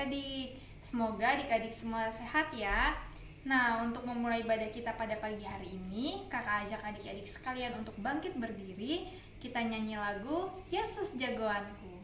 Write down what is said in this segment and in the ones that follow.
adik-adik. Semoga adik-adik semua sehat ya. Nah, untuk memulai ibadah kita pada pagi hari ini, kakak ajak adik-adik sekalian untuk bangkit berdiri. Kita nyanyi lagu Yesus Jagoanku.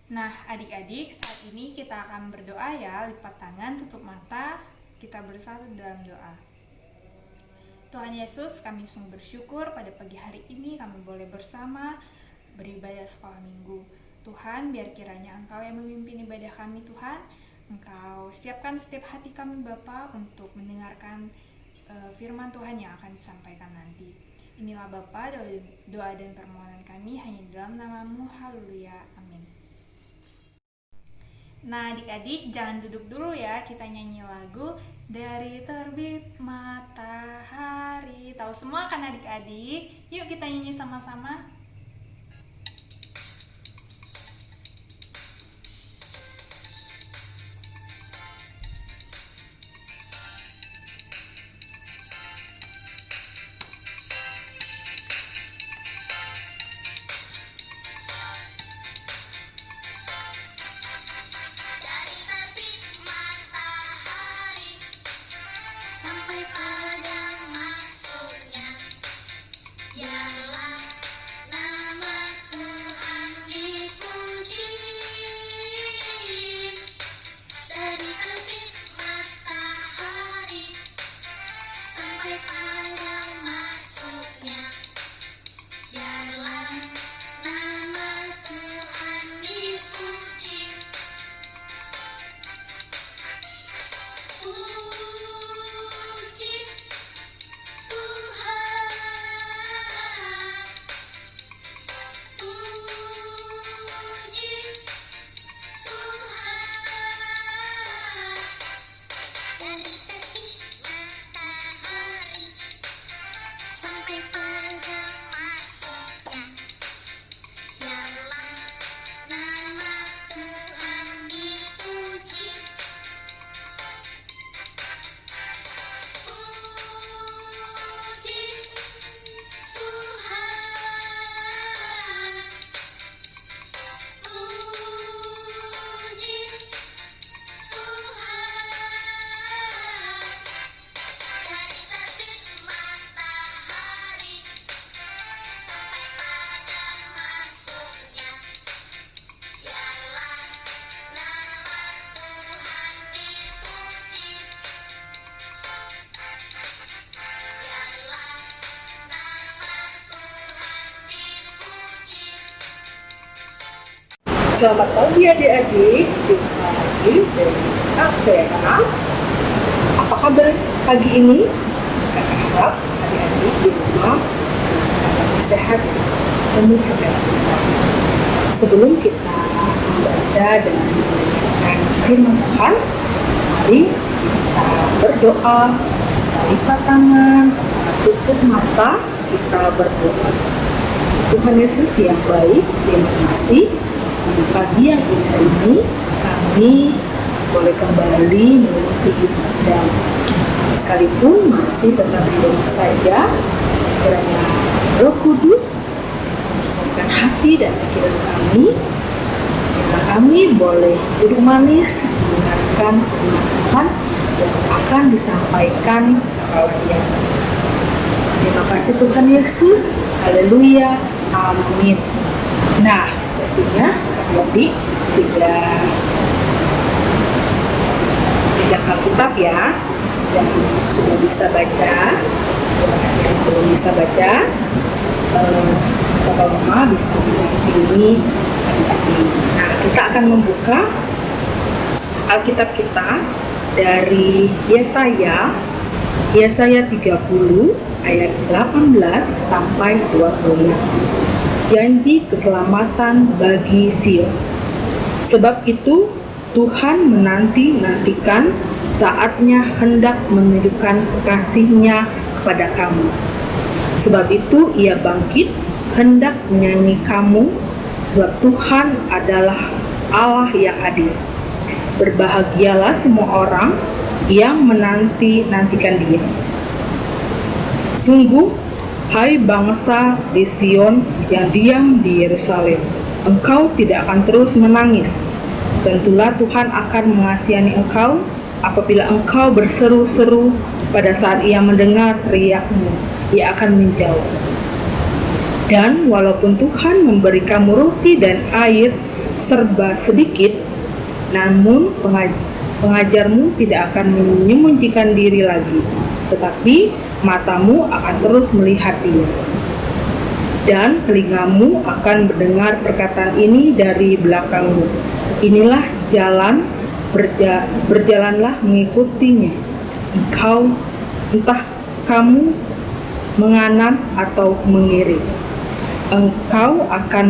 Nah, adik-adik, saat ini kita akan berdoa ya. Lipat tangan, tutup mata, kita bersatu dalam doa. Tuhan Yesus, kami sungguh bersyukur pada pagi hari ini kami boleh bersama beribadah sekolah minggu. Tuhan, biar kiranya Engkau yang memimpin ibadah kami, Tuhan. Engkau siapkan setiap hati kami, Bapa, untuk mendengarkan firman Tuhan yang akan disampaikan nanti. Inilah Bapa, doa dan permohonan kami hanya dalam nama-Mu. Haleluya. Amin. Nah, adik-adik jangan duduk dulu ya, kita nyanyi lagu Dari Terbit Matahari. Tahu semua kan adik-adik? Yuk kita nyanyi sama-sama. Sampai pada masuknya, biarlah Selamat pagi adik-adik, jumpa lagi dengan Kak Vera. Apa kabar pagi ini? Kakak harap adik-adik di rumah sehat dan segala rupa. Sebelum kita membaca dan mendengarkan firman Tuhan, mari kita berdoa, lipat tangan, tutup mata, kita berdoa. Tuhan Yesus yang baik, terima kasih di pagi yang indah ini kami boleh kembali mengikuti ibadah. Sekalipun masih tetap di rumah saja, kiranya Roh Kudus bersihkan hati dan pikiran kami, kiranya kami boleh duduk manis mendengarkan firman Tuhan yang akan disampaikan kalian. Terima kasih Tuhan Yesus. Haleluya. Amin. Nah, tentunya adik sudah pegang Alkitab ya, dan sudah bisa baca. Yang belum bisa baca, Bapak Mama bisa mendampingi adik-adik. Nah, kita akan membuka Alkitab kita dari Yesaya 30 ayat 18 sampai 25. Janji keselamatan bagi Sion. Sebab itu Tuhan menanti-nantikan saatnya hendak menunjukkan kasih-Nya kepada kamu. Sebab itu Ia bangkit hendak menyanyi kamu, sebab Tuhan adalah Allah yang adil. Berbahagialah semua orang yang menanti-nantikan Dia. Sungguh, hai bangsa di Sion yang diam di Yerusalem, engkau tidak akan terus menangis. Tentulah Tuhan akan mengasihani engkau apabila engkau berseru-seru. Pada saat Ia mendengar teriakmu, Ia akan menjawab. Dan walaupun Tuhan memberi kamu roti dan air serba sedikit, namun pengajarmu tidak akan menyembunyikan diri lagi, tetapi matamu akan terus melihat Dia, dan telingamu akan mendengar perkataan ini dari belakangmu. Inilah jalan, berjalanlah mengikutinya. Entah kamu menganan atau mengiring. Engkau akan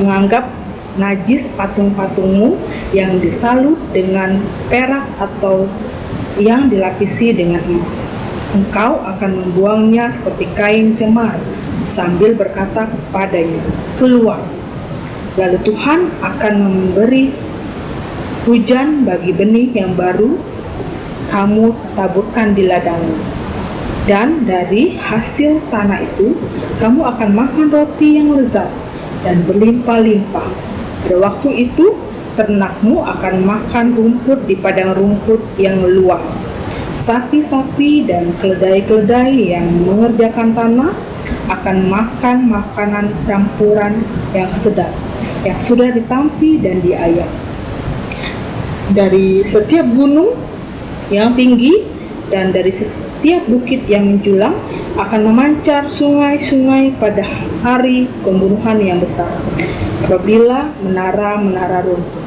menganggap najis patung-patungmu yang disalut dengan perak atau yang dilapisi dengan emas. Engkau akan membuangnya seperti kain cemar, sambil berkata kepadanya, keluar. Lalu Tuhan akan memberi hujan bagi benih yang baru kamu taburkan di ladangmu. Dan dari hasil tanah itu, kamu akan makan roti yang lezat dan berlimpah-limpah. Pada waktu itu, ternakmu akan makan rumput di padang rumput yang luas. Sapi-sapi dan keledai-keledai yang mengerjakan tanah akan makan makanan campuran yang sedap, yang sudah ditampi dan diayak. Dari setiap gunung yang tinggi dan dari setiap bukit yang menjulang akan memancar sungai-sungai pada hari pembunuhan yang besar. Apabila menara-menara runtuh,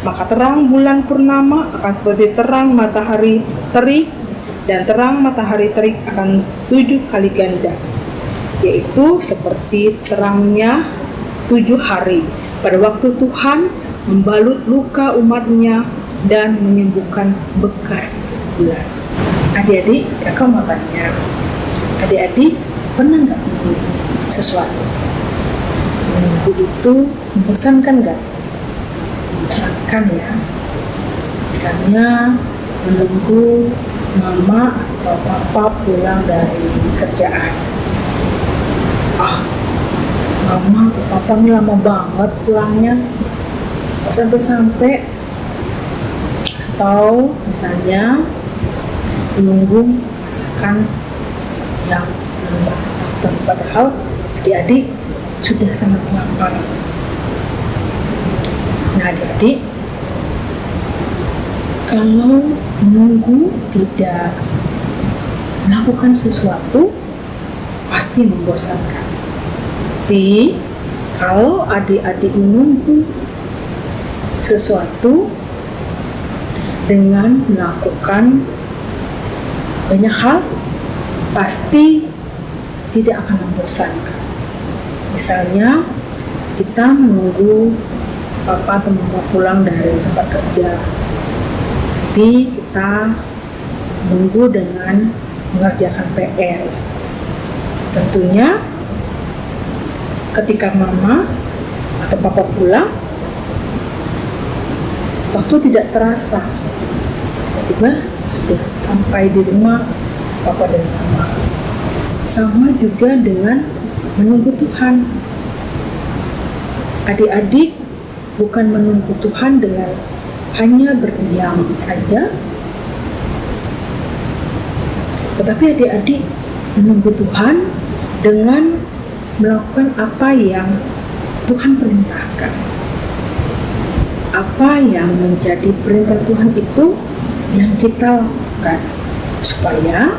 maka terang bulan purnama akan seperti terang matahari terik, dan terang matahari terik akan 7 kali ganda, yaitu seperti terangnya 7 hari pada waktu Tuhan membalut luka umatnya dan menyembuhkan bekas bulan. Adik-adik, kakak mau tanya, adik-adik pernah nggak menunggu sesuatu? Menunggu itu membosankan nggak? Membosankan ya. Misalnya menunggu mama atau papa pulang dari kerjaan. Mama atau papa ini lama banget pulangnya, kok sampai-sampai. Atau misalnya menunggu masakan yang belum matang, padahal adik-adik sudah sangat lapar. Nah adik-adik, kalau menunggu tidak melakukan sesuatu pasti membosankan. Tapi kalau adik-adik menunggu sesuatu dengan melakukan banyak hal, pasti tidak akan membosankan. Misalnya, kita menunggu papa atau mama pulang dari tempat kerja, tapi kita menunggu dengan mengerjakan PR. Tentunya ketika mama atau papa pulang, waktu tidak terasa, tiba-tiba sudah sampai di rumah papa dan mama. Sama juga dengan menunggu Tuhan. Adik-adik bukan menunggu Tuhan dengan hanya berdiam saja, tetapi adik-adik menunggu Tuhan dengan melakukan apa yang Tuhan perintahkan. Apa yang menjadi perintah Tuhan itu yang kita lakukan, supaya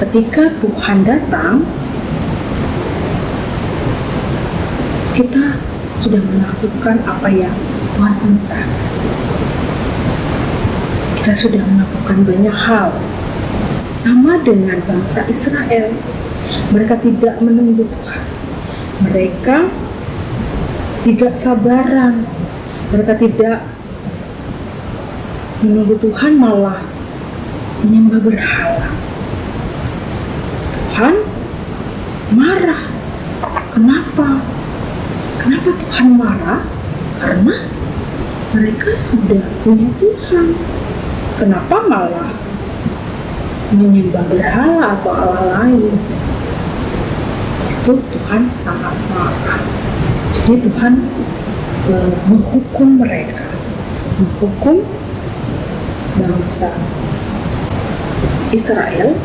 ketika Tuhan datang, kita sudah melakukan apa yang Tuhan perintahkan. Kita sudah melakukan banyak hal. Sama dengan bangsa Israel, mereka tidak menunggu Tuhan. Mereka tidak sabaran. Mereka tidak menunggu Tuhan, malah menyembah berhala. Tuhan marah. Kenapa? Kenapa Tuhan marah? Karena mereka sudah punya Tuhan. Kenapa malah menyembah berhala atau Allah lain? Itu Tuhan sangat marah. Jadi Tuhan menghukum mereka, menghukum bangsa Israel.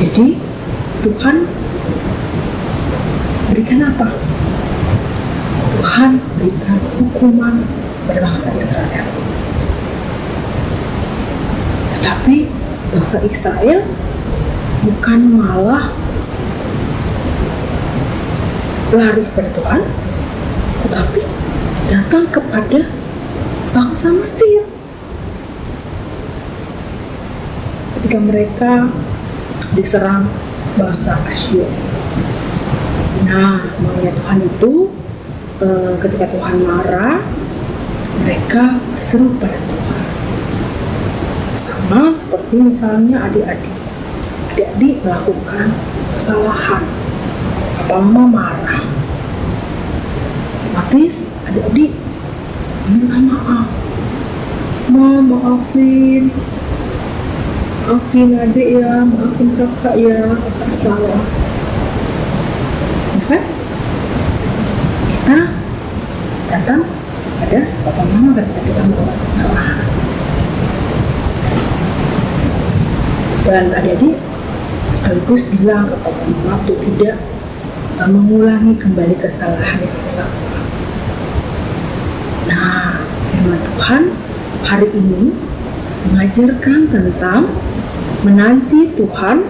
Jadi Tuhan berikan apa? Tuhan berikan hukuman pada bangsa Israel. Tetapi bangsa Israel bukan malah lari kepada Tuhan, tetapi datang kepada bangsa Mesir. Ketika mereka diserang bangsa Asyur. Nah, maunya Tuhan itu ketika Tuhan marah, mereka berseru pada Tuhan. Sama seperti misalnya adik-adik melakukan kesalahan, mama marah, otomatis adik-adik minta maaf. Maafin adik ya, maafin kakak ya, kakak salah. Ya kan? Kita datang pada papa mama ketika kita melakukan kesalahan. Dan adik-adik sekaligus bilang ke papa mama untuk tidak mengulangi kembali kesalahan yang sama. Nah, firman Tuhan hari ini mengajarkan tentang menanti Tuhan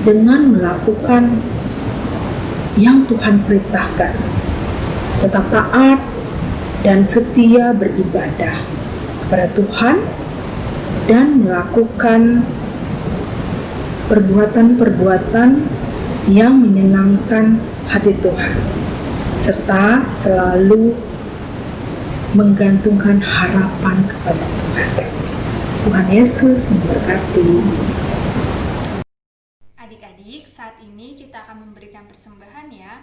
dengan melakukan yang Tuhan perintahkan, tetap taat dan setia beribadah kepada Tuhan dan melakukan perbuatan-perbuatan yang menyenangkan hati Tuhan, serta selalu menggantungkan harapan kepada Tuhan. Tuhan Yesus memberkati. Adik-adik, saat ini kita akan memberikan persembahan ya.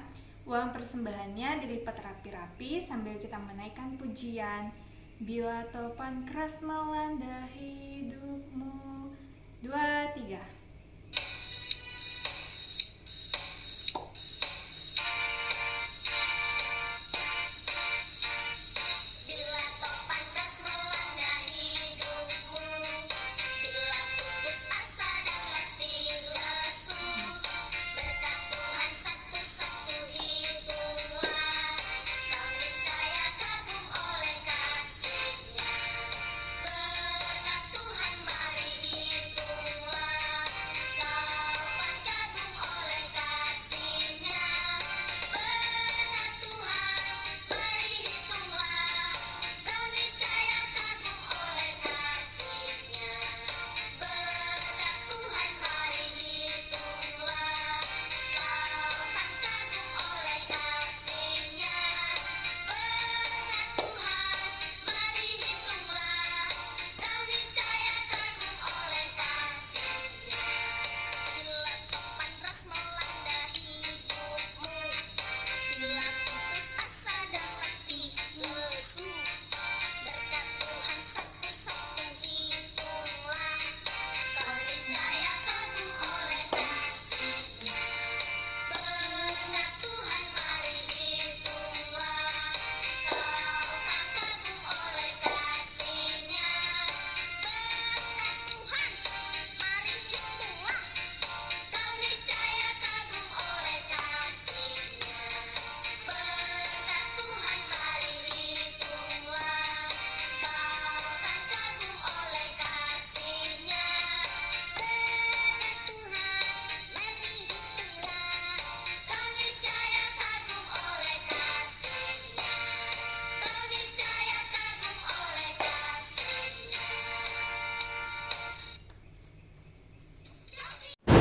Uang persembahannya dilipat rapi-rapi sambil kita menaikkan pujian. Bila topan keras melanda hidupmu. 2, 3. Tuhan mari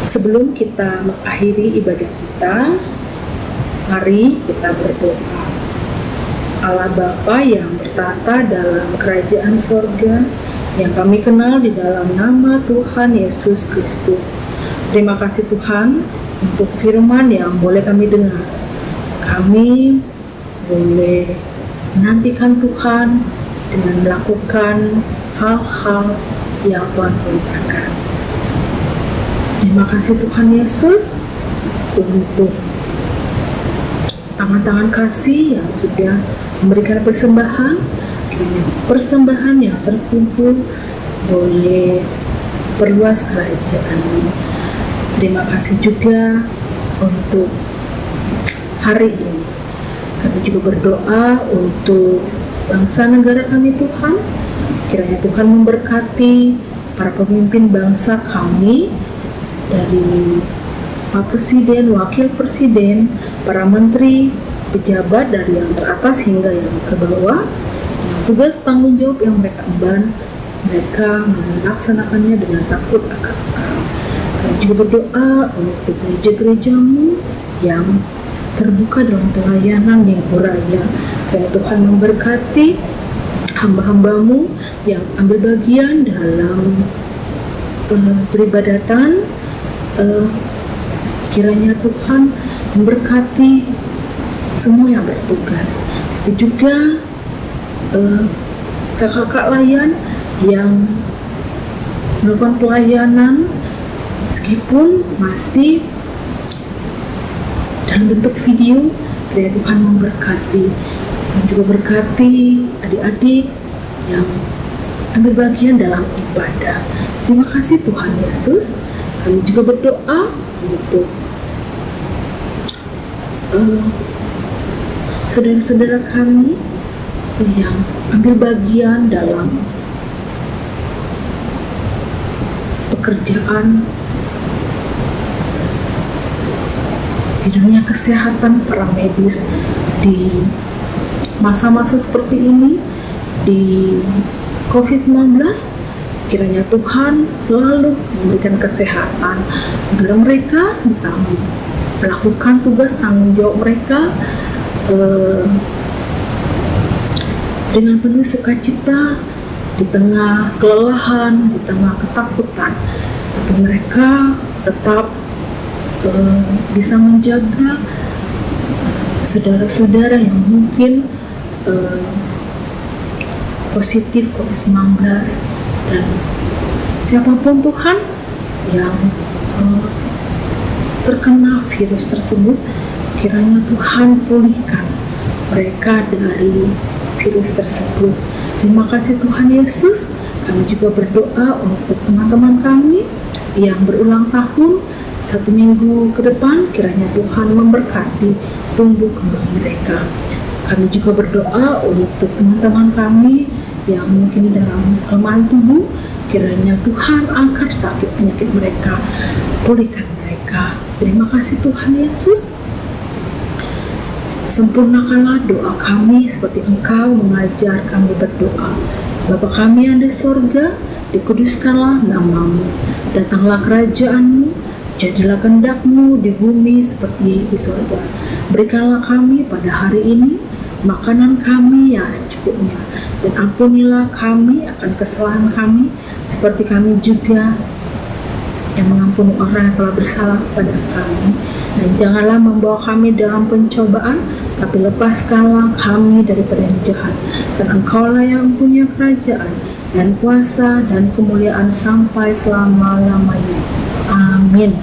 Sebelum kita mengakhiri ibadah kita, mari kita berdoa. Allah Bapa yang bertata dalam kerajaan sorga, yang kami kenal di dalam nama Tuhan Yesus Kristus. Terima kasih Tuhan untuk firman yang boleh kami dengar. Kami boleh menantikan Tuhan dengan melakukan hal-hal yang Tuhan perintahkan. Terima kasih Tuhan Yesus untuk tangan-tangan kasih yang sudah memberikan persembahan. Kiranya persembahan yang terkumpul boleh perluas kerajaan-Mu. Terima kasih juga untuk hari ini. Kami juga berdoa untuk bangsa negara kami Tuhan. Kiranya Tuhan memberkati para pemimpin bangsa kami, dari Pak Presiden, Wakil Presiden, para menteri, pejabat dari yang teratas hingga yang terbawah, yang tugas tanggung jawab yang mereka emban, mereka melaksanakannya dengan takut akan Engkau. Kami juga berdoa untuk gereja-gereja-Mu yang terbuka dalam pelayanan minggu raya. Kiranya Tuhan memberkati hamba-hamba-Mu yang ambil bagian dalam peribadatan. Kiranya Tuhan memberkati semua yang bertugas. Itu juga kakak-kakak layan yang melakukan pelayanan meskipun masih dalam bentuk video. Kiranya Tuhan memberkati dan juga berkati adik-adik yang ambil bagian dalam ibadah. Terima kasih Tuhan Yesus. Kami juga berdoa untuk saudara-saudara kami yang ambil bagian dalam pekerjaan di dunia kesehatan, para medis di masa-masa seperti ini, di COVID-19. Kiranya Tuhan selalu memberikan kesehatan agar mereka bisa melakukan tugas tanggung jawab mereka dengan penuh sukacita di tengah kelelahan, di tengah ketakutan. Tapi mereka tetap bisa menjaga saudara-saudara yang mungkin positif COVID-19, dan siapapun Tuhan yang terkena virus tersebut, kiranya Tuhan pulihkan mereka dari virus tersebut. Terima kasih Tuhan Yesus. Kami juga berdoa untuk teman-teman kami yang berulang tahun 1 minggu ke depan. Kiranya Tuhan memberkati tumbuh kembang mereka. Kami juga berdoa untuk teman-teman kami yang mungkin dalam kelemahan tubuh. Kiranya Tuhan angkat sakit penyakit mereka, pulihkan mereka. Terima kasih Tuhan Yesus. Sempurnakanlah doa kami seperti Engkau mengajar kami berdoa. Bapa kami yang di sorga, dikuduskanlah nama-Mu. Datanglah kerajaan-Mu, jadilah kehendak-Mu di bumi seperti di sorga. Berikanlah kami pada hari ini makanan kami yang secukupnya, dan ampunilah kami akan kesalahan kami, seperti kami juga yang mengampuni orang yang telah bersalah kepada kami. Dan janganlah membawa kami dalam pencobaan, tapi lepaskanlah kami daripada yang jahat. Dan Engkaulah yang punya kerajaan dan kuasa dan kemuliaan sampai selama-lamanya. Amin.